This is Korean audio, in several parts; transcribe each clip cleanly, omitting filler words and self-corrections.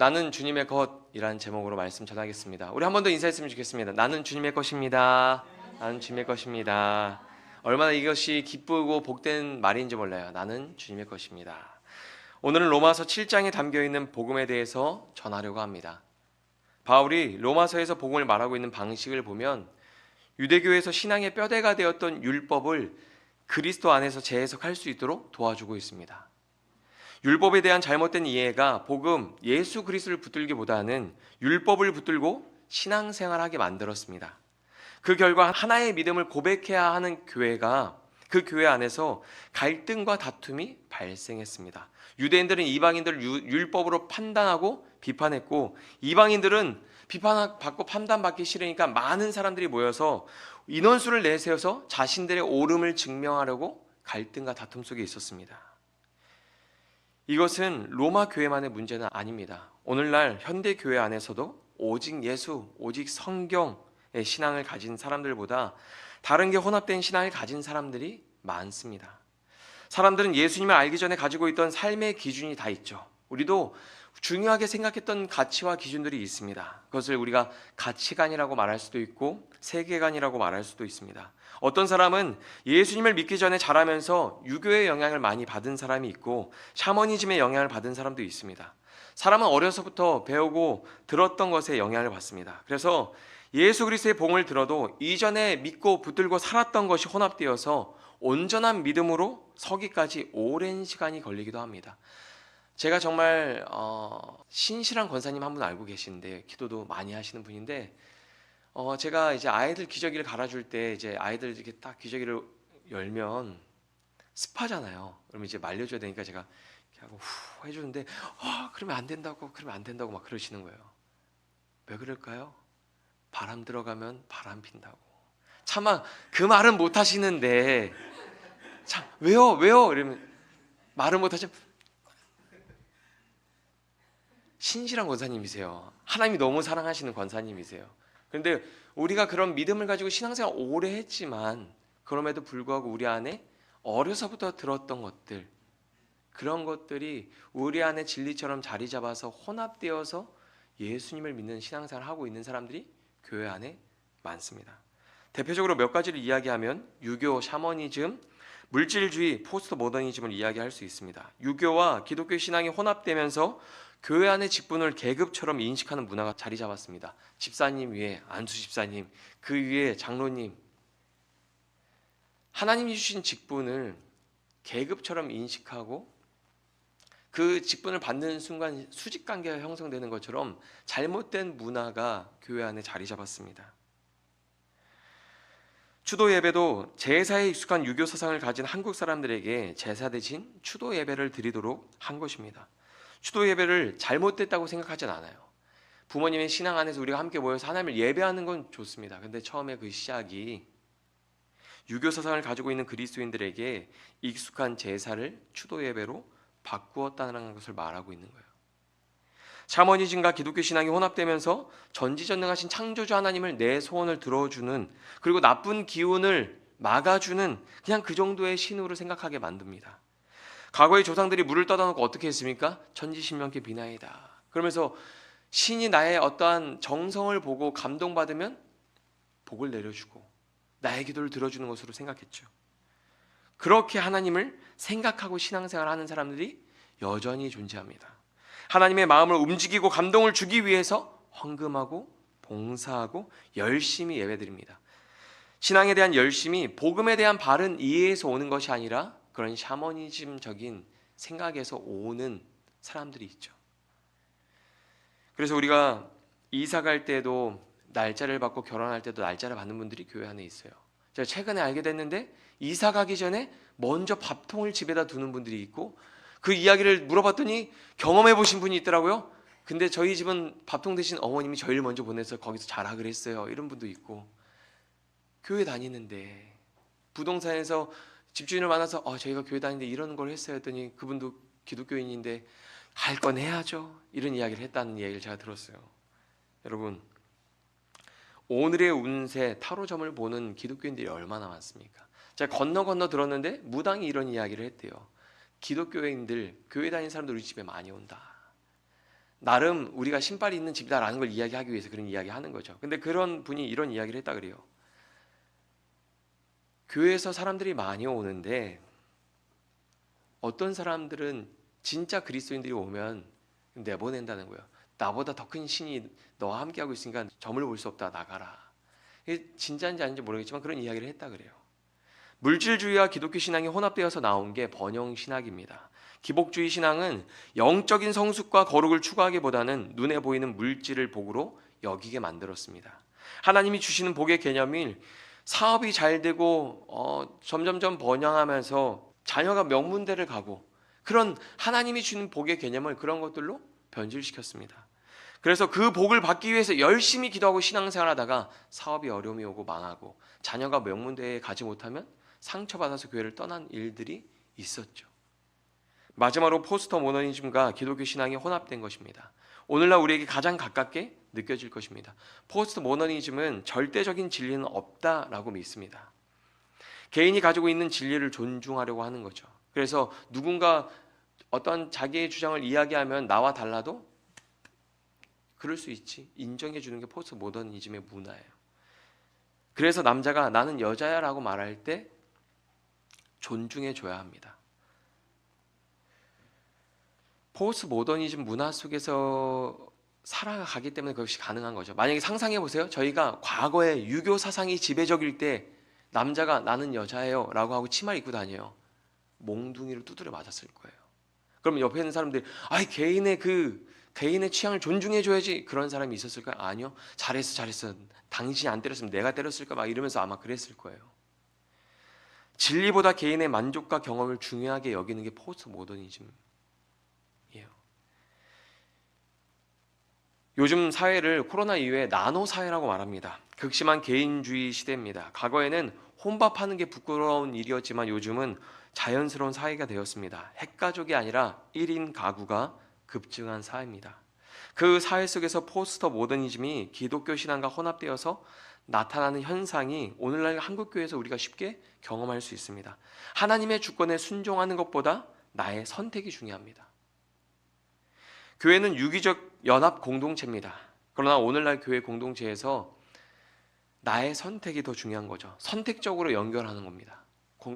나는 주님의 것이라는 제목으로 말씀 전하겠습니다. 우리 한 번 더 인사했으면 좋겠습니다. 나는 주님의 것입니다. 나는 주님의 것입니다. 얼마나 이것이 기쁘고 복된 말인지 몰라요. 나는 주님의 것입니다. 오늘은 로마서 7장에 담겨있는 복음에 대해서 전하려고 합니다. 바울이 로마서에서 복음을 말하고 있는 방식을 보면 유대교에서 신앙의 뼈대가 되었던 율법을 그리스도 안에서 재해석할 수 있도록 도와주고 있습니다. 율법에 대한 잘못된 이해가 복음, 예수 그리스도를 붙들기보다는 율법을 붙들고 신앙생활하게 만들었습니다. 그 결과 하나의 믿음을 고백해야 하는 교회가 그 교회 안에서 갈등과 다툼이 발생했습니다. 유대인들은 이방인들을 율법으로 판단하고 비판했고, 이방인들은 비판받고 판단받기 싫으니까 많은 사람들이 모여서 인원수를 내세워서 자신들의 옳음을 증명하려고 갈등과 다툼 속에 있었습니다. 이것은 로마 교회만의 문제는 아닙니다. 오늘날 현대 교회 안에서도 오직 예수, 오직 성경의 신앙을 가진 사람들보다 다른 게 혼합된 신앙을 가진 사람들이 많습니다. 사람들은 예수님을 알기 전에 가지고 있던 삶의 기준이 다 있죠. 우리도 중요하게 생각했던 가치와 기준들이 있습니다. 그것을 우리가 가치관이라고 말할 수도 있고 세계관이라고 말할 수도 있습니다. 어떤 사람은 예수님을 믿기 전에 자라면서 유교의 영향을 많이 받은 사람이 있고 샤머니즘의 영향을 받은 사람도 있습니다. 사람은 어려서부터 배우고 들었던 것에 영향을 받습니다. 그래서 예수 그리스도의 복음을 들어도 이전에 믿고 붙들고 살았던 것이 혼합되어서 온전한 믿음으로 서기까지 오랜 시간이 걸리기도 합니다. 제가 정말 신실한 권사님 한 분 알고 계시는데 기도도 많이 하시는 분인데 제가 이제 아이들 기저귀를 갈아줄 때 이제 아이들 이렇게 딱 기저귀를 열면 습하잖아요. 그러면 이제 말려줘야 되니까 제가 이렇게 하고 후 해주는데 그러면 안 된다고 막 그러시는 거예요. 왜 그럴까요? 바람 들어가면 바람 핀다고. 차마 그 말은 못 하시는데 참 왜요? 이러면 말을 못 하시면 신실한 권사님이세요. 하나님이 너무 사랑하시는 권사님이세요. 그런데 우리가 그런 믿음을 가지고 신앙생활 오래 했지만 그럼에도 불구하고 우리 안에 어려서부터 들었던 것들, 그런 것들이 우리 안에 진리처럼 자리 잡아서 혼합되어서 예수님을 믿는 신앙생활을 하고 있는 사람들이 교회 안에 많습니다. 대표적으로 몇 가지를 이야기하면 유교, 샤머니즘, 물질주의, 포스트 모더니즘을 이야기할 수 있습니다. 유교와 기독교 신앙이 혼합되면서 교회 안의 직분을 계급처럼 인식하는 문화가 자리 잡았습니다. 집사님 위에 안수 집사님, 그 위에 장로님. 하나님이 주신 직분을 계급처럼 인식하고 그 직분을 받는 순간 수직관계가 형성되는 것처럼 잘못된 문화가 교회 안에 자리 잡았습니다. 추도 예배도 제사에 익숙한 유교 사상을 가진 한국 사람들에게 제사 대신 추도 예배를 드리도록 한 것입니다. 추도 예배를 잘못됐다고 생각하진 않아요. 부모님의 신앙 안에서 우리가 함께 모여서 하나님을 예배하는 건 좋습니다. 근데 처음에 그 시작이 유교 사상을 가지고 있는 그리스도인들에게 익숙한 제사를 추도 예배로 바꾸었다는 것을 말하고 있는 거예요. 샤머니즘과 기독교 신앙이 혼합되면서 전지전능하신 창조주 하나님을 내 소원을 들어주는, 그리고 나쁜 기운을 막아주는 그냥 그 정도의 신으로 생각하게 만듭니다. 과거의 조상들이 물을 떠다 놓고 어떻게 했습니까? 천지신명께 비나이다. 그러면서 신이 나의 어떠한 정성을 보고 감동받으면 복을 내려주고 나의 기도를 들어주는 것으로 생각했죠. 그렇게 하나님을 생각하고 신앙생활을 하는 사람들이 여전히 존재합니다. 하나님의 마음을 움직이고 감동을 주기 위해서 헌금하고 봉사하고 열심히 예배드립니다. 신앙에 대한 열심이 복음에 대한 바른 이해에서 오는 것이 아니라 그런 샤머니즘적인 생각에서 오는 사람들이 있죠. 그래서 우리가 이사 갈 때도 날짜를 받고 결혼할 때도 날짜를 받는 분들이 교회 안에 있어요. 제가 최근에 알게 됐는데 이사 가기 전에 먼저 밥통을 집에다 두는 분들이 있고, 그 이야기를 물어봤더니 경험해 보신 분이 있더라고요. 근데 저희 집은 밥통 대신 어머님이 저희를 먼저 보내서 거기서 자라 그랬어요. 이런 분도 있고, 교회 다니는데 부동산에서 집주인을 만나서 저희가 교회 다니는데 이런 걸 했어요 했더니 그분도 기독교인인데 할 건 해야죠, 이런 이야기를 했다는 이야기를 제가 들었어요. 여러분, 오늘의 운세 타로점을 보는 기독교인들이 얼마나 많습니까? 제가 건너 들었는데 무당이 이런 이야기를 했대요. 기독교인들, 교회 다니는 사람들 우리 집에 많이 온다. 나름 우리가 신발이 있는 집이다라는 걸 이야기하기 위해서 그런 이야기 하는 거죠. 근데 그런 분이 이런 이야기를 했다 그래요. 교회에서 사람들이 많이 오는데 어떤 사람들은 진짜 그리스도인들이 오면 내보낸다는 거예요. 나보다 더 큰 신이 너와 함께하고 있으니까 점을 볼 수 없다, 나가라. 이게 진짜인지 아닌지 모르겠지만 그런 이야기를 했다 그래요. 물질주의와 기독교 신앙이 혼합되어서 나온 게 번영 신학입니다. 기복주의 신앙은 영적인 성숙과 거룩을 추구하기보다는 눈에 보이는 물질을 복으로 여기게 만들었습니다. 하나님이 주시는 복의 개념이 사업이 잘 되고 점점점 번영하면서 자녀가 명문대를 가고 그런 하나님이 주는 복의 개념을 그런 것들로 변질시켰습니다. 그래서 그 복을 받기 위해서 열심히 기도하고 신앙생활하다가 사업이 어려움이 오고 망하고 자녀가 명문대에 가지 못하면 상처받아서 교회를 떠난 일들이 있었죠. 마지막으로 포스터 모더니즘과 기독교 신앙이 혼합된 것입니다. 오늘날 우리에게 가장 가깝게 느껴질 것입니다. 포스트 모더니즘은 절대적인 진리는 없다라고 믿습니다. 개인이 가지고 있는 진리를 존중하려고 하는 거죠. 그래서 누군가 어떤 자기의 주장을 이야기하면 나와 달라도 그럴 수 있지, 인정해 주는 게 포스트 모더니즘의 문화예요. 그래서 남자가 나는 여자야 라고 말할 때 존중해 줘야 합니다. 포스트 모더니즘 문화 속에서 살아가기 때문에 그것이 가능한 거죠. 만약에 상상해 보세요. 저희가 과거에 유교 사상이 지배적일 때 남자가 나는 여자예요 라고 하고 치마를 입고 다녀요. 몽둥이로 두드려 맞았을 거예요. 그럼 옆에 있는 사람들이 개인의 취향을 존중해 줘야지, 그런 사람이 있었을까요? 아니요. 잘했어. 당신이 안 때렸으면 내가 때렸을까 막 이러면서 아마 그랬을 거예요. 진리보다 개인의 만족과 경험을 중요하게 여기는 게 포스트 모더니즘이에요. 요즘 사회를 코로나 이후에 나노 사회라고 말합니다. 극심한 개인주의 시대입니다. 과거에는 혼밥하는 게 부끄러운 일이었지만 요즘은 자연스러운 사회가 되었습니다. 핵가족이 아니라 1인 가구가 급증한 사회입니다. 그 사회 속에서 포스터 모더니즘이 기독교 신앙과 혼합되어서 나타나는 현상이 오늘날 한국교회에서 우리가 쉽게 경험할 수 있습니다. 하나님의 주권에 순종하는 것보다 나의 선택이 중요합니다. 교회는 유기적 연합 공동체입니다. 그러나 오늘날 교회 공동체에서 나의 선택이 더 중요한 거죠. 선택적으로 연결하는 겁니다.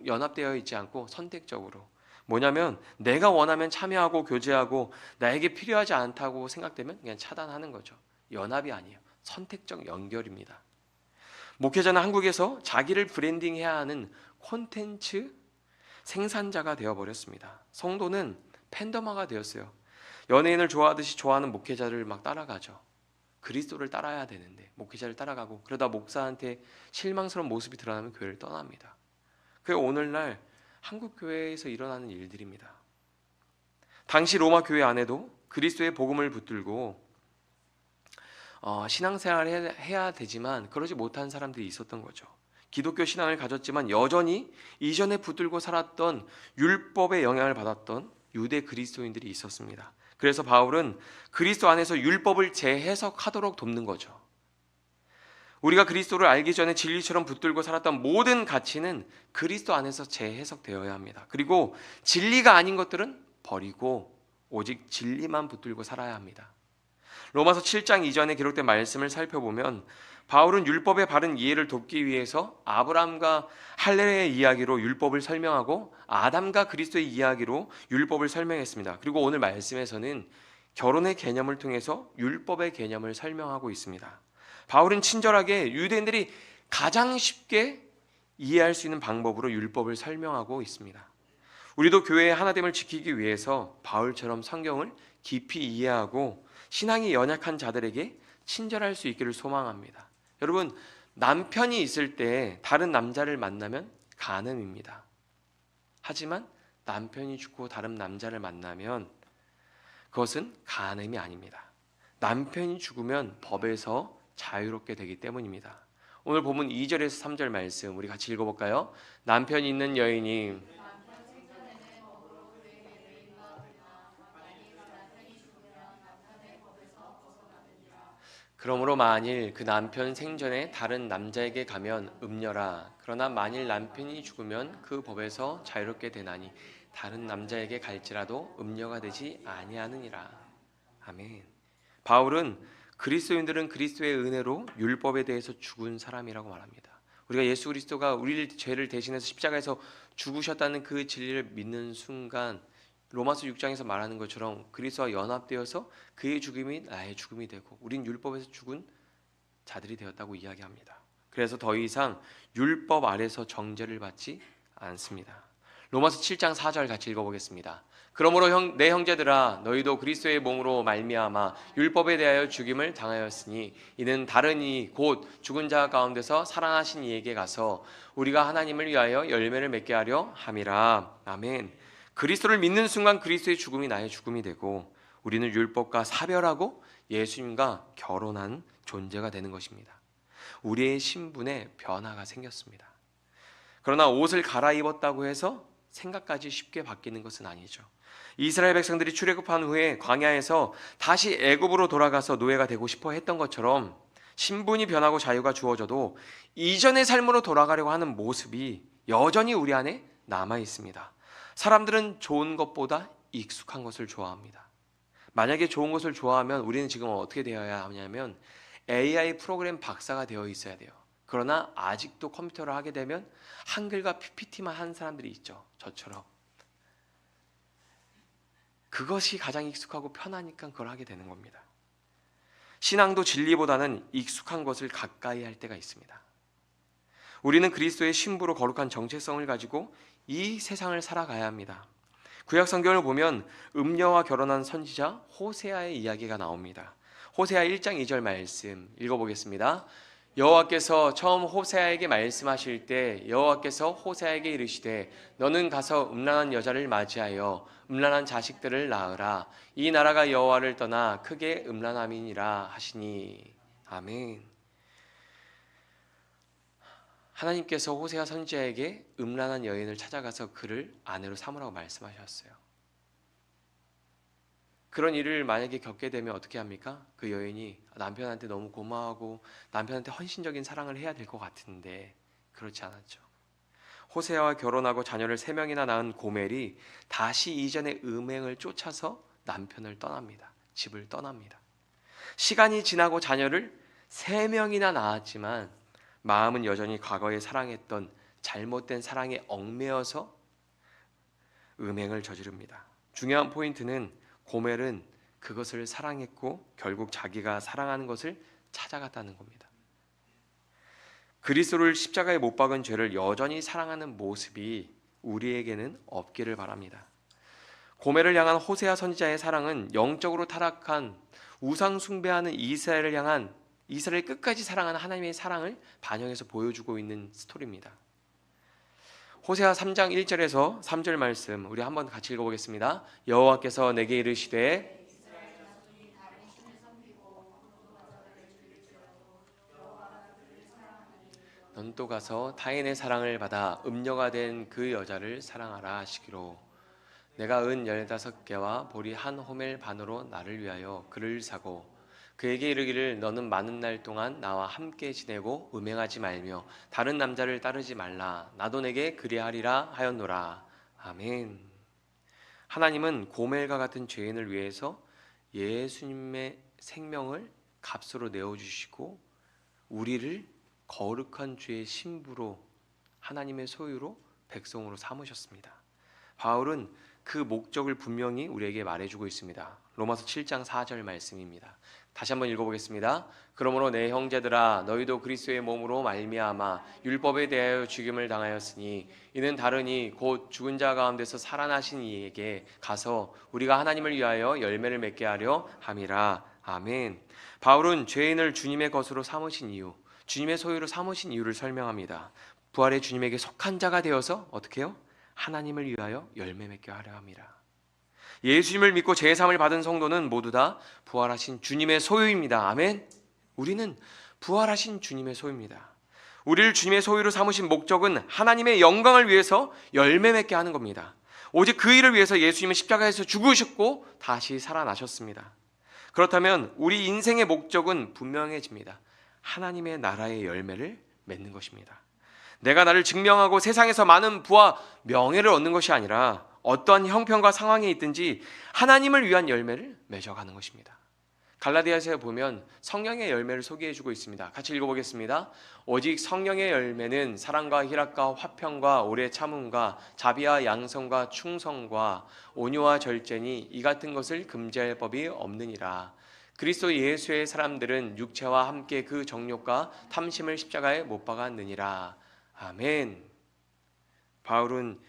연합되어 있지 않고 선택적으로. 뭐냐면 내가 원하면 참여하고 교제하고 나에게 필요하지 않다고 생각되면 그냥 차단하는 거죠. 연합이 아니에요. 선택적 연결입니다. 목회자는 한국에서 자기를 브랜딩해야 하는 콘텐츠 생산자가 되어버렸습니다. 성도는 팬덤화가 되었어요. 연예인을 좋아하듯이 좋아하는 목회자를 막 따라가죠. 그리스도를 따라야 되는데 목회자를 따라가고 그러다 목사한테 실망스러운 모습이 드러나면 교회를 떠납니다. 그게 오늘날 한국 교회에서 일어나는 일들입니다. 당시 로마 교회 안에도 그리스도의 복음을 붙들고 신앙생활을 해야 되지만 그러지 못한 사람들이 있었던 거죠. 기독교 신앙을 가졌지만 여전히 이전에 붙들고 살았던 율법의 영향을 받았던 유대 그리스도인들이 있었습니다. 그래서 바울은 그리스도 안에서 율법을 재해석하도록 돕는 거죠. 우리가 그리스도를 알기 전에 진리처럼 붙들고 살았던 모든 가치는 그리스도 안에서 재해석되어야 합니다. 그리고 진리가 아닌 것들은 버리고 오직 진리만 붙들고 살아야 합니다. 로마서 7장 이전에 기록된 말씀을 살펴보면 바울은 율법의 바른 이해를 돕기 위해서 아브라함과 할례의 이야기로 율법을 설명하고 아담과 그리스도의 이야기로 율법을 설명했습니다. 그리고 오늘 말씀에서는 결혼의 개념을 통해서 율법의 개념을 설명하고 있습니다. 바울은 친절하게 유대인들이 가장 쉽게 이해할 수 있는 방법으로 율법을 설명하고 있습니다. 우리도 교회의 하나됨을 지키기 위해서 바울처럼 성경을 깊이 이해하고 신앙이 연약한 자들에게 친절할 수 있기를 소망합니다. 여러분, 남편이 있을 때 다른 남자를 만나면 간음입니다. 하지만 남편이 죽고 다른 남자를 만나면 그것은 간음이 아닙니다. 남편이 죽으면 법에서 자유롭게 되기 때문입니다. 오늘 본문 2절에서 3절 말씀 우리 같이 읽어볼까요? 남편이 있는 여인이 그러므로 만일 그 남편 생전에 다른 남자에게 가면 음녀라. 그러나 만일 남편이 죽으면 그 법에서 자유롭게 되나니 다른 남자에게 갈지라도 음녀가 되지 아니하느니라. 아멘. 바울은 그리스도인들은 그리스도의 은혜로 율법에 대해서 죽은 사람이라고 말합니다. 우리가 예수 그리스도가 우리 죄를 대신해서 십자가에서 죽으셨다는 그 진리를 믿는 순간 로마서 6장에서 말하는 것처럼 그리스도와 연합되어서 그의 죽음이 나의 죽음이 되고 우린 율법에서 죽은 자들이 되었다고 이야기합니다. 그래서 더 이상 율법 아래서 정죄를 받지 않습니다. 로마서 7장 4절 같이 읽어보겠습니다. 그러므로 내 형제들아 너희도 그리스도의 몸으로 말미암아 율법에 대하여 죽임을 당하였으니 이는 다른 이 곧 죽은 자 가운데서 살아나신 이에게 가서 우리가 하나님을 위하여 열매를 맺게 하려 함이라. 아멘. 그리스도를 믿는 순간 그리스도의 죽음이 나의 죽음이 되고 우리는 율법과 사별하고 예수님과 결혼한 존재가 되는 것입니다. 우리의 신분에 변화가 생겼습니다. 그러나 옷을 갈아입었다고 해서 생각까지 쉽게 바뀌는 것은 아니죠. 이스라엘 백성들이 출애굽한 후에 광야에서 다시 애굽으로 돌아가서 노예가 되고 싶어 했던 것처럼 신분이 변하고 자유가 주어져도 이전의 삶으로 돌아가려고 하는 모습이 여전히 우리 안에 남아 있습니다. 사람들은 좋은 것보다 익숙한 것을 좋아합니다. 만약에 좋은 것을 좋아하면 우리는 지금 어떻게 되어야 하냐면 AI 프로그램 박사가 되어 있어야 돼요. 그러나 아직도 컴퓨터를 하게 되면 한글과 PPT만 한 사람들이 있죠. 저처럼. 그것이 가장 익숙하고 편하니까 그걸 하게 되는 겁니다. 신앙도 진리보다는 익숙한 것을 가까이 할 때가 있습니다. 우리는 그리스도의 신부로 거룩한 정체성을 가지고 이 세상을 살아가야 합니다. 구약 성경을 보면 음녀와 결혼한 선지자 호세아의 이야기가 나옵니다. 호세아 1장 2절 말씀 읽어보겠습니다. 여호와께서 처음 호세아에게 말씀하실 때 여호와께서 호세아에게 이르시되 너는 가서 음란한 여자를 맞이하여 음란한 자식들을 낳으라. 이 나라가 여호와를 떠나 크게 음란함이니라 하시니. 아멘. 하나님께서 호세아 선지자에게 음란한 여인을 찾아가서 그를 아내로 삼으라고 말씀하셨어요. 그런 일을 만약에 겪게 되면 어떻게 합니까? 그 여인이 남편한테 너무 고마워하고 남편한테 헌신적인 사랑을 해야 될 것 같은데 그렇지 않았죠. 호세아와 결혼하고 자녀를 3명이나 낳은 고멜이 다시 이전의 음행을 쫓아서 남편을 떠납니다. 집을 떠납니다. 시간이 지나고 자녀를 3명이나 낳았지만 마음은 여전히 과거에 사랑했던 잘못된 사랑에 얽매여서 음행을 저지릅니다. 중요한 포인트는 고멜은 그것을 사랑했고 결국 자기가 사랑하는 것을 찾아갔다는 겁니다. 그리스도를 십자가에 못 박은 죄를 여전히 사랑하는 모습이 우리에게는 없기를 바랍니다. 고멜을 향한 호세아 선지자의 사랑은 영적으로 타락한 우상 숭배하는 이스라엘을 향한 이스라엘 끝까지 사랑하는 하나님의 사랑을 반영해서 보여주고 있는 스토리입니다. 호세아 3장 1절에서 3절 말씀 우리 한번 같이 읽어보겠습니다. 여호와께서 내게 이르시되 넌 또 가서 타인의 사랑을 받아 음녀가 된 그 여자를 사랑하라 하시기로 내가 은 15개와 보리 한 호멜 반으로 나를 위하여 그를 사고 그에게 이르기를 너는 많은 날 동안 나와 함께 지내고 음행하지 말며 다른 남자를 따르지 말라. 나도 내게 그리하리라 하였노라. 아멘. 하나님은 고멜과 같은 죄인을 위해서 예수님의 생명을 값으로 내어주시고 우리를 거룩한 주의 신부로 하나님의 소유로 백성으로 삼으셨습니다. 바울은 그 목적을 분명히 우리에게 말해주고 있습니다. 로마서 7장 4절 말씀입니다. 다시 한번 읽어보겠습니다. 그러므로 내 형제들아 너희도 그리스도의 몸으로 말미암아 율법에 대하여 죽임을 당하였으니 이는 다르니 곧 죽은 자 가운데서 살아나신 이에게 가서 우리가 하나님을 위하여 열매를 맺게 하려 함이라. 아멘. 바울은 죄인을 주님의 것으로 삼으신 이유, 주님의 소유로 삼으신 이유를 설명합니다. 부활의 주님에게 속한 자가 되어서 어떻게 해요? 하나님을 위하여 열매 맺게 하려 함이라. 예수님을 믿고 제사함을 받은 성도는 모두 다 부활하신 주님의 소유입니다. 아멘. 우리는 부활하신 주님의 소유입니다. 우리를 주님의 소유로 삼으신 목적은 하나님의 영광을 위해서 열매 맺게 하는 겁니다. 오직 그 일을 위해서 예수님은 십자가에서 죽으셨고 다시 살아나셨습니다. 그렇다면 우리 인생의 목적은 분명해집니다. 하나님의 나라의 열매를 맺는 것입니다. 내가 나를 증명하고 세상에서 많은 부와 명예를 얻는 것이 아니라 어떠한 형편과 상황에 있든지 하나님을 위한 열매를 맺어가는 것입니다. 갈라디아서에 보면 성령의 열매를 소개해주고 있습니다. 같이 읽어보겠습니다. 오직 성령의 열매는 사랑과 희락과 화평과 오래 참음과 자비와 양성과 충성과 온유와 절제니 이 같은 것을 금지할 법이 없느니라. 그리스도 예수의 사람들은 육체와 함께 그 정욕과 탐심을 십자가에 못 박았느니라. 아멘. 바울은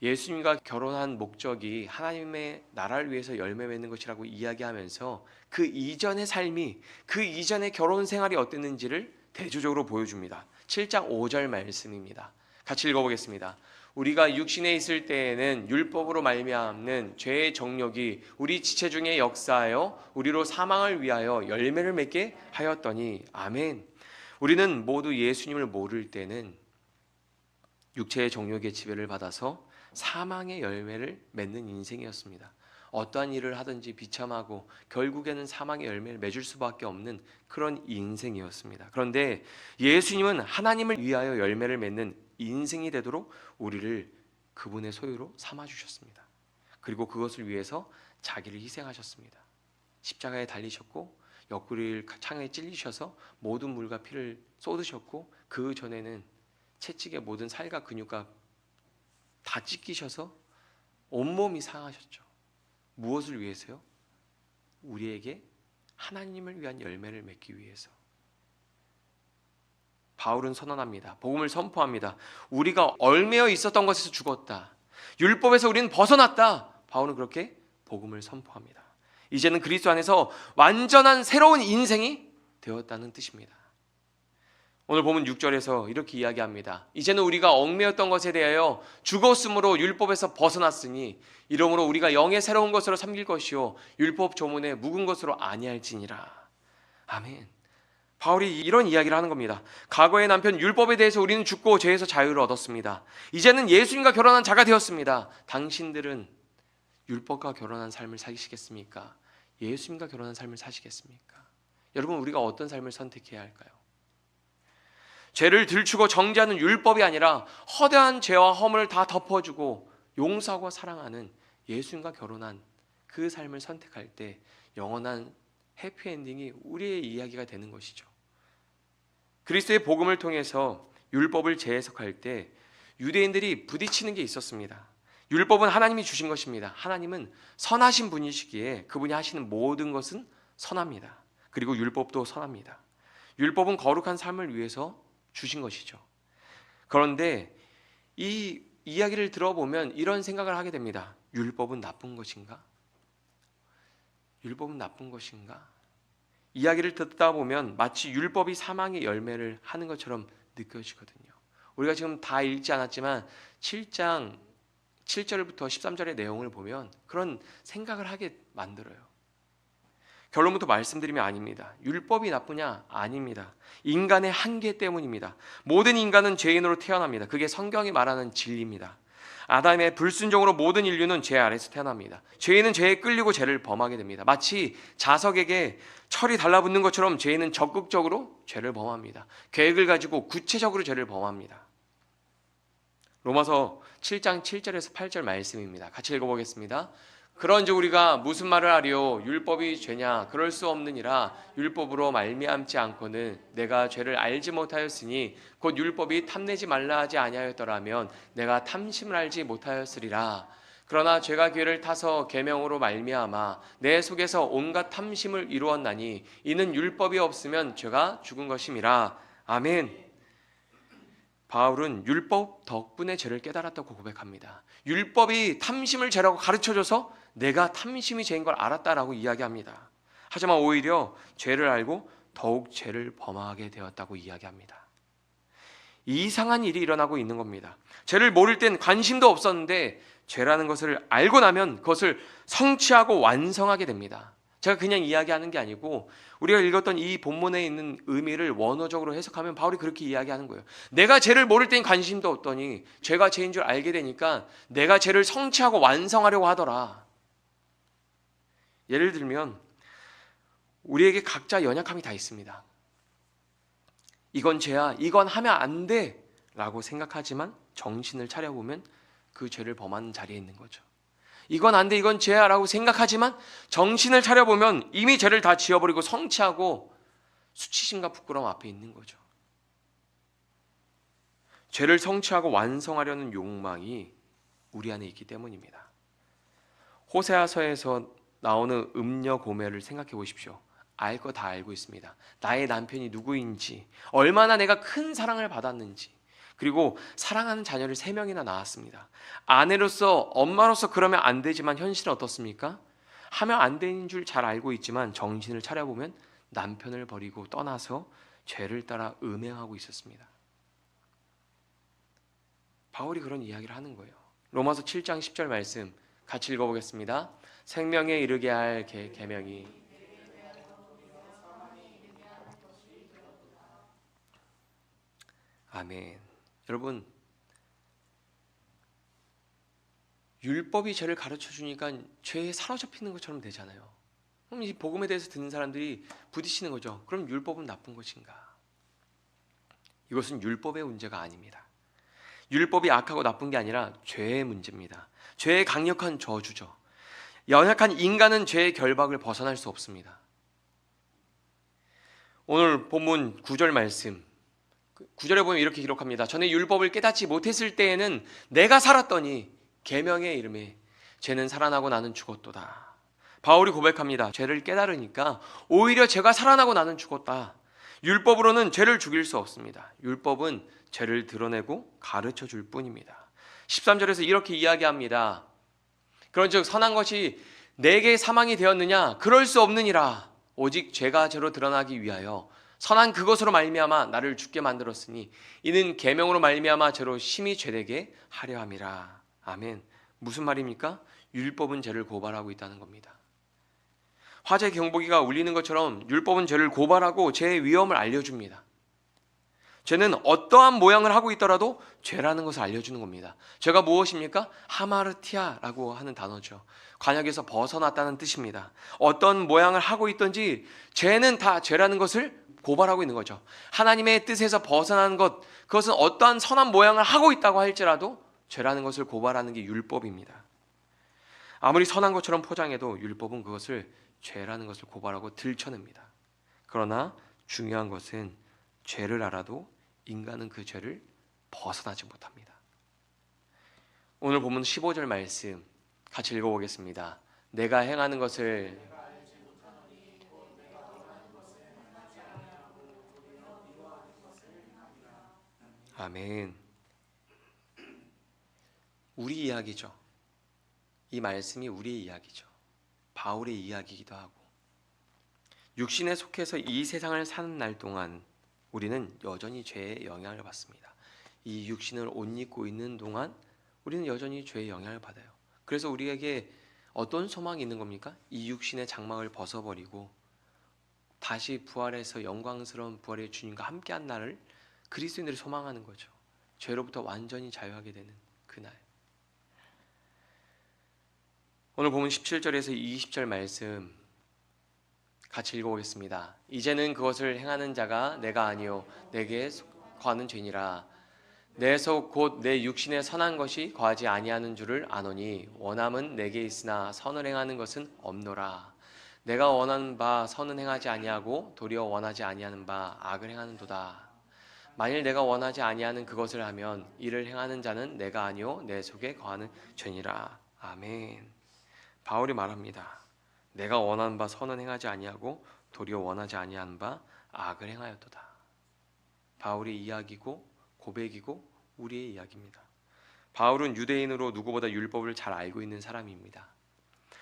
예수님과 결혼한 목적이 하나님의 나라를 위해서 열매 맺는 것이라고 이야기하면서 그 이전의 삶이, 그 이전의 결혼 생활이 어땠는지를 대조적으로 보여줍니다. 7장 5절 말씀입니다. 같이 읽어보겠습니다. 우리가 육신에 있을 때에는 율법으로 말미암는 죄의 정욕이 우리 지체 중에 역사하여 우리로 사망을 위하여 열매를 맺게 하였더니 아멘. 우리는 모두 예수님을 모를 때는 육체의 정욕의 지배를 받아서 사망의 열매를 맺는 인생이었습니다. 어떠한 일을 하든지 비참하고 결국에는 사망의 열매를 맺을 수밖에 없는 그런 인생이었습니다. 그런데 예수님은 하나님을 위하여 열매를 맺는 인생이 되도록 우리를 그분의 소유로 삼아주셨습니다. 그리고 그것을 위해서 자기를 희생하셨습니다. 십자가에 달리셨고 옆구리를 창에 찔리셔서 모든 물과 피를 쏟으셨고 그 전에는 채찍에 모든 살과 근육과 다 찢기셔서 온몸이 상하셨죠. 무엇을 위해서요? 우리에게 하나님을 위한 열매를 맺기 위해서. 바울은 선언합니다. 복음을 선포합니다. 우리가 얽매여 있었던 것에서 죽었다. 율법에서 우리는 벗어났다. 바울은 그렇게 복음을 선포합니다. 이제는 그리스도 안에서 완전한 새로운 인생이 되었다는 뜻입니다. 오늘 보면 6절에서 이렇게 이야기합니다. 이제는 우리가 얽매였던 것에 대하여 죽었으므로 율법에서 벗어났으니 이러므로 우리가 영의 새로운 것으로 삼길 것이요 율법 조문에 묵은 것으로 아니할지니라. 아멘. 바울이 이런 이야기를 하는 겁니다. 과거의 남편 율법에 대해서 우리는 죽고 죄에서 자유를 얻었습니다. 이제는 예수님과 결혼한 자가 되었습니다. 당신들은 율법과 결혼한 삶을 사시겠습니까? 예수님과 결혼한 삶을 사시겠습니까? 여러분, 우리가 어떤 삶을 선택해야 할까요? 죄를 들추고 정죄하는 율법이 아니라 허다한 죄와 허물을 다 덮어주고 용서하고 사랑하는 예수님과 결혼한 그 삶을 선택할 때 영원한 해피엔딩이 우리의 이야기가 되는 것이죠. 그리스도의 복음을 통해서 율법을 재해석할 때 유대인들이 부딪히는 게 있었습니다. 율법은 하나님이 주신 것입니다. 하나님은 선하신 분이시기에 그분이 하시는 모든 것은 선합니다. 그리고 율법도 선합니다. 율법은 거룩한 삶을 위해서 주신 것이죠. 그런데 이 이야기를 들어보면 이런 생각을 하게 됩니다. 율법은 나쁜 것인가? 율법은 나쁜 것인가? 이야기를 듣다 보면 마치 율법이 사망의 열매를 하는 것처럼 느껴지거든요. 우리가 지금 다 읽지 않았지만 7장 7절부터 13절의 내용을 보면 그런 생각을 하게 만들어요. 결론부터 말씀드리면 아닙니다. 율법이 나쁘냐? 아닙니다. 인간의 한계 때문입니다. 모든 인간은 죄인으로 태어납니다. 그게 성경이 말하는 진리입니다. 아담의 불순종으로 모든 인류는 죄 아래서 태어납니다. 죄인은 죄에 끌리고 죄를 범하게 됩니다. 마치 자석에게 철이 달라붙는 것처럼 죄인은 적극적으로 죄를 범합니다. 계획을 가지고 구체적으로 죄를 범합니다. 로마서 7장 7절에서 8절 말씀입니다. 같이 읽어보겠습니다. 그런즉 우리가 무슨 말을 하리요? 율법이 죄냐? 그럴 수 없느니라. 율법으로 말미암지 않고는 내가 죄를 알지 못하였으니 곧 율법이 탐내지 말라 하지 아니하였더라면 내가 탐심을 알지 못하였으리라. 그러나 죄가 기회를 타서 계명으로 말미암아 내 속에서 온갖 탐심을 이루었나니 이는 율법이 없으면 죄가 죽은 것임이라. 아멘. 바울은 율법 덕분에 죄를 깨달았다고 고백합니다. 율법이 탐심을 죄라고 가르쳐줘서 내가 탐심이 죄인 걸 알았다라고 이야기합니다. 하지만 오히려 죄를 알고 더욱 죄를 범하게 되었다고 이야기합니다. 이상한 일이 일어나고 있는 겁니다. 죄를 모를 땐 관심도 없었는데 죄라는 것을 알고 나면 그것을 성취하고 완성하게 됩니다. 제가 그냥 이야기하는 게 아니고 우리가 읽었던 이 본문에 있는 의미를 원어적으로 해석하면 바울이 그렇게 이야기하는 거예요. 내가 죄를 모를 땐 관심도 없더니 죄가 죄인 줄 알게 되니까 내가 죄를 성취하고 완성하려고 하더라. 예를 들면 우리에게 각자 연약함이 다 있습니다. 이건 죄야, 이건 하면 안 돼 라고 생각하지만 정신을 차려보면 그 죄를 범하는 자리에 있는 거죠. 이건 안 돼, 이건 죄야 라고 생각하지만 정신을 차려보면 이미 죄를 다 지어버리고 성취하고 수치심과 부끄러움 앞에 있는 거죠. 죄를 성취하고 완성하려는 욕망이 우리 안에 있기 때문입니다. 호세아서에서 나오는 음녀 고멜을 생각해 보십시오. 알 거 다 알고 있습니다. 나의 남편이 누구인지, 얼마나 내가 큰 사랑을 받았는지, 그리고 사랑하는 자녀를 3명이나 낳았습니다. 아내로서, 엄마로서 그러면 안 되지만 현실은 어떻습니까? 하면 안 되는 줄 잘 알고 있지만 정신을 차려보면 남편을 버리고 떠나서 죄를 따라 음행하고 있었습니다. 바울이 그런 이야기를 하는 거예요. 로마서 7장 10절 말씀 같이 읽어보겠습니다. 생명에 이르게 할 계명이 아멘. 여러분, 율법이 죄를 가르쳐 주니까 죄에 사로잡히는 것처럼 되잖아요. 그럼 이 복음에 대해서 듣는 사람들이 부딪히는 거죠. 그럼 율법은 나쁜 것인가? 이것은 율법의 문제가 아닙니다. 율법이 악하고 나쁜 게 아니라 죄의 문제입니다. 죄의 강력한 저주죠. 연약한 인간은 죄의 결박을 벗어날 수 없습니다. 오늘 본문 9절 말씀 9절에 보면 이렇게 기록합니다. 전에 율법을 깨닫지 못했을 때에는 내가 살았더니 계명의 이름에 죄는 살아나고 나는 죽었도다. 바울이 고백합니다. 죄를 깨달으니까 오히려 죄가 살아나고 나는 죽었다. 율법으로는 죄를 죽일 수 없습니다. 율법은 죄를 드러내고 가르쳐 줄 뿐입니다. 13절에서 이렇게 이야기합니다. 그런즉 선한 것이 내게 사망이 되었느냐? 그럴 수 없느니라. 오직 죄가 죄로 드러나기 위하여 선한 그것으로 말미암아 나를 죽게 만들었으니 이는 계명으로 말미암아 죄로 심히 죄되게 하려 함이라. 아멘. 무슨 말입니까? 율법은 죄를 고발하고 있다는 겁니다. 화재 경보기가 울리는 것처럼 율법은 죄를 고발하고 죄의 위험을 알려줍니다. 죄는 어떠한 모양을 하고 있더라도 죄라는 것을 알려주는 겁니다. 죄가 무엇입니까? 하마르티아라고 하는 단어죠. 관역에서 벗어났다는 뜻입니다. 어떤 모양을 하고 있든지 죄는 다 죄라는 것을 고발하고 있는 거죠. 하나님의 뜻에서 벗어난 것, 그것은 어떠한 선한 모양을 하고 있다고 할지라도 죄라는 것을 고발하는 게 율법입니다. 아무리 선한 것처럼 포장해도 율법은 그것을 죄라는 것을 고발하고 들춰냅니다. 그러나 중요한 것은 죄를 알아도 인간은 그 죄를 벗어나지 못합니다. 오늘 본문 15절 말씀 같이 읽어보겠습니다. 내가 행하는 것을 아멘. 우리 이야기죠. 이 말씀이 우리의 이야기죠. 바울의 이야기이기도 하고 육신에 속해서 이 세상을 사는 날 동안 우리는 여전히 죄의 영향을 받습니다. 이 육신을 옷 입고 있는 동안 우리는 여전히 죄의 영향을 받아요. 그래서 우리에게 어떤 소망이 있는 겁니까? 이 육신의 장막을 벗어버리고 다시 부활해서 영광스러운 부활의 주님과 함께한 날을 그리스도인들이 소망하는 거죠. 죄로부터 완전히 자유하게 되는 그날. 오늘 보면 17절에서 20절 말씀 같이 읽어보겠습니다. 이제는 그것을 행하는 자가 내가 아니요 내게 거하는 죄니라. 내 속 곧 내 육신에 선한 것이 거하지 아니하는 줄을 아노니 원함은 내게 있으나 선을 행하는 것은 없노라. 내가 원하는 바 선은 행하지 아니하고 도리어 원하지 아니하는 바 악을 행하는도다. 만일 내가 원하지 아니하는 그것을 하면 이를 행하는 자는 내가 아니요 내 속에 거하는 죄니라. 아멘. 바울이 말합니다. 내가 원하는 바 선은 행하지 아니하고 도리어 원하지 아니하는 바 악을 행하였도다. 바울의 이야기고 고백이고 우리의 이야기입니다. 바울은 유대인으로 누구보다 율법을 잘 알고 있는 사람입니다.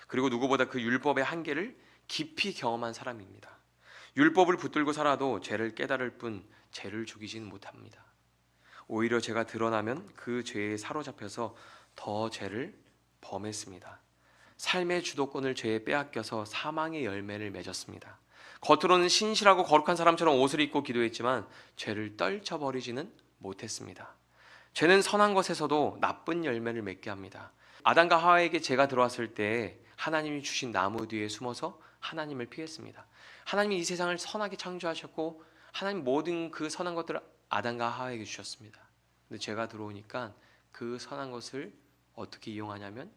그리고 누구보다 그 율법의 한계를 깊이 경험한 사람입니다. 율법을 붙들고 살아도 죄를 깨달을 뿐 죄를 죽이지는 못합니다. 오히려 죄가 드러나면 그 죄에 사로잡혀서 더 죄를 범했습니다. 삶의 주도권을 죄에 빼앗겨서 사망의 열매를 맺었습니다. 겉으로는 신실하고 거룩한 사람처럼 옷을 입고 기도했지만 죄를 떨쳐버리지는 못했습니다. 죄는 선한 것에서도 나쁜 열매를 맺게 합니다. 아담과 하와에게 죄가 들어왔을 때 하나님이 주신 나무 뒤에 숨어서 하나님을 피했습니다. 하나님이 이 세상을 선하게 창조하셨고 하나님 모든 그 선한 것들을 아담과 하와에게 주셨습니다. 근데 죄가 들어오니까 그 선한 것을 어떻게 이용하냐면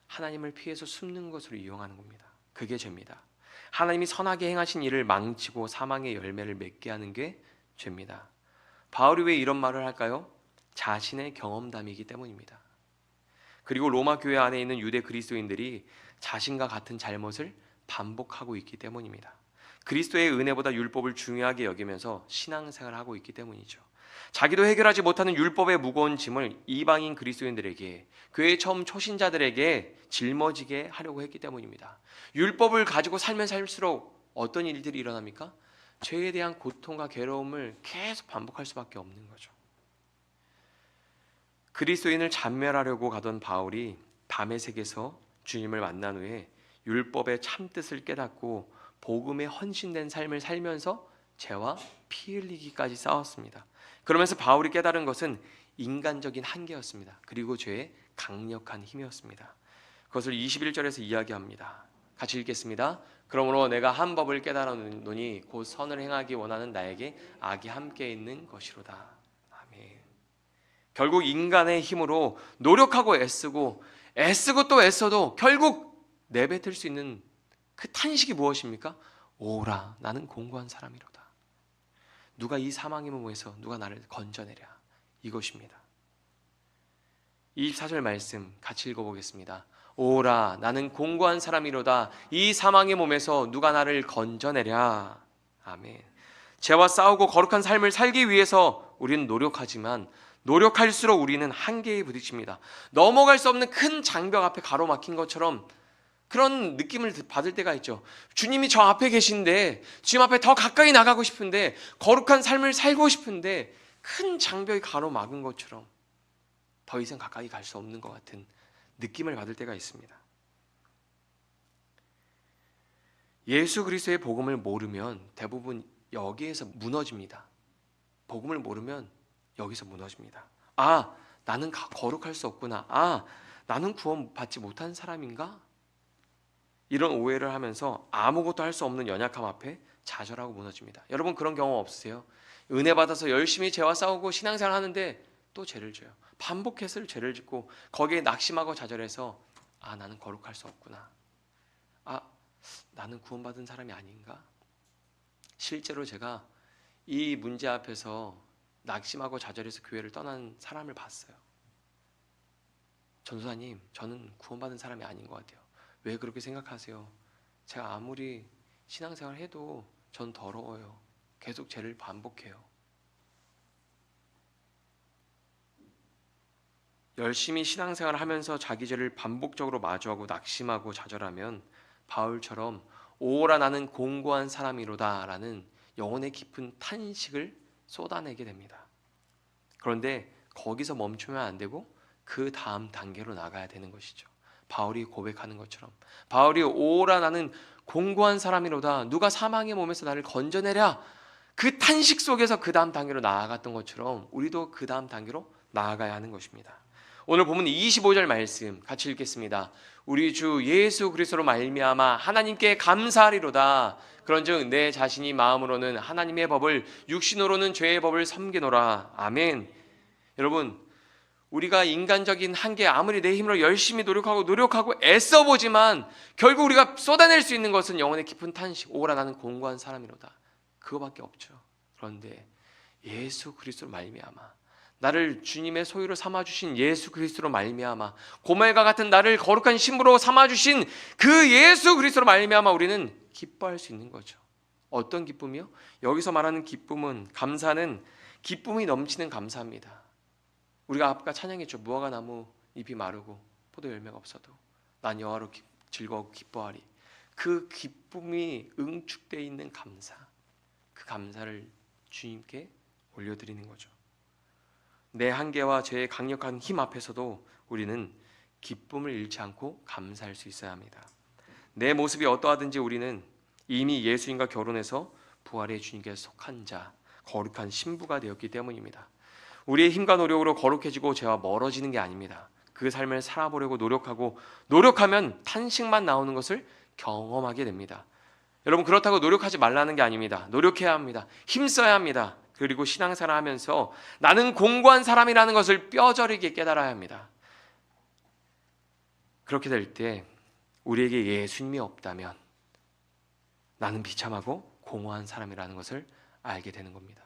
하나님을 피해서 숨는 것으로 이용하는 겁니다. 그게 죄입니다. 하나님이 선하게 행하신 일을 망치고 사망의 열매를 맺게 하는 게 죄입니다. 바울이 왜 이런 말을 할까요? 자신의 경험담이기 때문입니다. 그리고 로마 교회 안에 있는 유대 그리스도인들이 자신과 같은 잘못을 반복하고 있기 때문입니다. 그리스도의 은혜보다 율법을 중요하게 여기면서 신앙생활을 하고 있기 때문이죠. 자기도 해결하지 못하는 율법의 무거운 짐을 이방인 그리스도인들에게, 교회 처음 초신자들에게 짊어지게 하려고 했기 때문입니다. 율법을 가지고 살면 살수록 어떤 일들이 일어납니까? 죄에 대한 고통과 괴로움을 계속 반복할 수밖에 없는 거죠. 그리스도인을 잔멸하려고 가던 바울이 다메섹에서 주님을 만난 후에 율법의 참뜻을 깨닫고 복음에 헌신된 삶을 살면서 죄와 피 흘리기까지 싸웠습니다. 그러면서 바울이 깨달은 것은 인간적인 한계였습니다. 그리고 죄의 강력한 힘이었습니다. 그것을 21절에서 이야기합니다. 같이 읽겠습니다. 그러므로 내가 한 법을 깨달았노니 곧 선을 행하기 원하는 나에게 악이 함께 있는 것이로다. 아멘. 결국 인간의 힘으로 노력하고 애쓰고 또 애써도 결국 내뱉을 수 있는 그 탄식이 무엇입니까? 오라, 나는 공고한 사람이로다. 누가 이 사망의 몸에서 누가 나를 건져내랴. 이것입니다. 24절 말씀 같이 읽어보겠습니다. 오라, 나는 공고한 사람이로다. 이 사망의 몸에서 누가 나를 건져내랴. 아멘. 죄와 싸우고 거룩한 삶을 살기 위해서 우리는 노력하지만 노력할수록 우리는 한계에 부딪힙니다. 넘어갈 수 없는 큰 장벽 앞에 가로막힌 것처럼 그런 느낌을 받을 때가 있죠. 주님이 저 앞에 계신데, 주님 앞에 더 가까이 나가고 싶은데, 거룩한 삶을 살고 싶은데 큰 장벽이 가로막은 것처럼 더 이상 가까이 갈 수 없는 것 같은 느낌을 받을 때가 있습니다. 예수 그리스도의 복음을 모르면 대부분 여기에서 무너집니다. 복음을 모르면 여기서 무너집니다. 아, 나는 거룩할 수 없구나. 아, 나는 구원 받지 못한 사람인가? 이런 오해를 하면서 아무것도 할 수 없는 연약함 앞에 좌절하고 무너집니다. 여러분 그런 경험 없으세요? 은혜 받아서 열심히 죄와 싸우고 신앙생활 하는데 또 죄를 져요. 반복해서 죄를 짓고 거기에 낙심하고 좌절해서 아, 나는 거룩할 수 없구나. 아, 나는 구원받은 사람이 아닌가? 실제로 제가 이 문제 앞에서 낙심하고 좌절해서 교회를 떠난 사람을 봤어요. 전도사님, 저는 구원받은 사람이 아닌 것 같아요. 왜 그렇게 생각하세요? 제가 아무리 신앙생활 해도 전 더러워요. 계속 죄를 반복해요. 열심히 신앙생활을 하면서 자기 죄를 반복적으로 마주하고 낙심하고 좌절하면 바울처럼 오라, 나는 공고한 사람이로다 라는 영혼의 깊은 탄식을 쏟아내게 됩니다. 그런데 거기서 멈추면 안 되고 그 다음 단계로 나가야 되는 것이죠. 바울이 고백하는 것처럼, 바울이 오라, 나는 공고한 사람이로다. 누가 사망의 몸에서 나를 건져내랴. 그 탄식 속에서 그 다음 단계로 나아갔던 것처럼 우리도 그 다음 단계로 나아가야 하는 것입니다. 오늘 보면 25절 말씀 같이 읽겠습니다. 우리 주 예수 그리스도로 말미암아 하나님께 감사하리로다. 그런즉 내 자신이 마음으로는 하나님의 법을, 육신으로는 죄의 법을 섬기노라. 아멘. 여러분, 우리가 인간적인 한계, 아무리 내 힘으로 열심히 노력하고 애써보지만 결국 우리가 쏟아낼 수 있는 것은 영혼의 깊은 탄식, 오라, 나는 공고한 사람이로다. 그거밖에 없죠. 그런데 예수 그리스도로 말미암아, 나를 주님의 소유로 삼아주신 예수 그리스도로 말미암아, 고멜과 같은 나를 거룩한 신부로 삼아주신 그 예수 그리스도로 말미암아 우리는 기뻐할 수 있는 거죠. 어떤 기쁨이요? 여기서 말하는 기쁨은, 감사는 기쁨이 넘치는 감사입니다. 우리가 아까 찬양했죠. 무화과 나무 잎이 마르고 포도 열매가 없어도 난 여호와로 즐거워 기뻐하리. 그 기쁨이 응축되어 있는 감사, 그 감사를 주님께 올려드리는 거죠. 내 한계와 죄의 강력한 힘 앞에서도 우리는 기쁨을 잃지 않고 감사할 수 있어야 합니다. 내 모습이 어떠하든지 우리는 이미 예수님과 결혼해서 부활의 주님께 속한 자, 거룩한 신부가 되었기 때문입니다. 우리의 힘과 노력으로 거룩해지고 죄와 멀어지는 게 아닙니다. 그 삶을 살아보려고 노력하면 탄식만 나오는 것을 경험하게 됩니다. 여러분, 그렇다고 노력하지 말라는 게 아닙니다. 노력해야 합니다. 힘써야 합니다. 그리고 신앙생활 하면서 나는 공고한 사람이라는 것을 뼈저리게 깨달아야 합니다. 그렇게 될 때 우리에게 예수님이 없다면 나는 비참하고 공허한 사람이라는 것을 알게 되는 겁니다.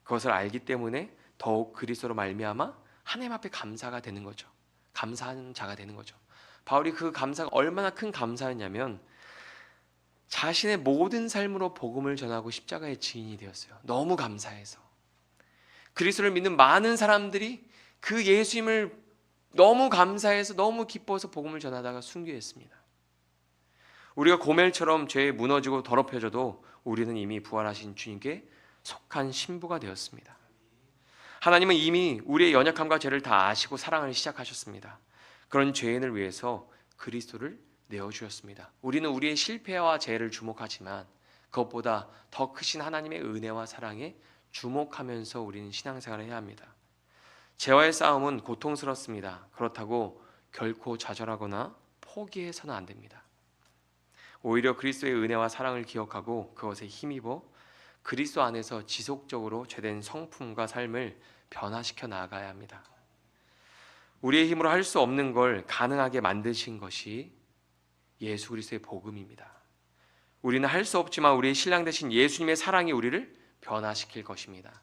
그것을 알기 때문에 더욱 그리스도로 말미암아 하나님 앞에 감사가 되는 거죠. 감사하는 자가 되는 거죠. 바울이 그 감사가 얼마나 큰 감사였냐면 자신의 모든 삶으로 복음을 전하고 십자가의 증인이 되었어요. 너무 감사해서. 그리스도를 믿는 많은 사람들이 그 예수님을 너무 감사해서 너무 기뻐서 복음을 전하다가 순교했습니다. 우리가 고멜처럼 죄에 무너지고 더럽혀져도 우리는 이미 부활하신 주님께 속한 신부가 되었습니다. 하나님은 이미 우리의 연약함과 죄를 다 아시고 사랑을 시작하셨습니다. 그런 죄인을 위해서 그리스도를 내어주셨습니다. 우리는 우리의 실패와 죄를 주목하지만 그것보다 더 크신 하나님의 은혜와 사랑에 주목하면서 우리는 신앙생활을 해야 합니다. 죄와의 싸움은 고통스럽습니다. 그렇다고 결코 좌절하거나 포기해서는 안 됩니다. 오히려 그리스도의 은혜와 사랑을 기억하고 그것에 힘입어 그리스도 안에서 지속적으로 죄된 성품과 삶을 변화시켜 나아가야 합니다. 우리의 힘으로 할 수 없는 걸 가능하게 만드신 것이 예수 그리스도의 복음입니다. 우리는 할 수 없지만 우리의 신랑 되신 예수님의 사랑이 우리를 변화시킬 것입니다.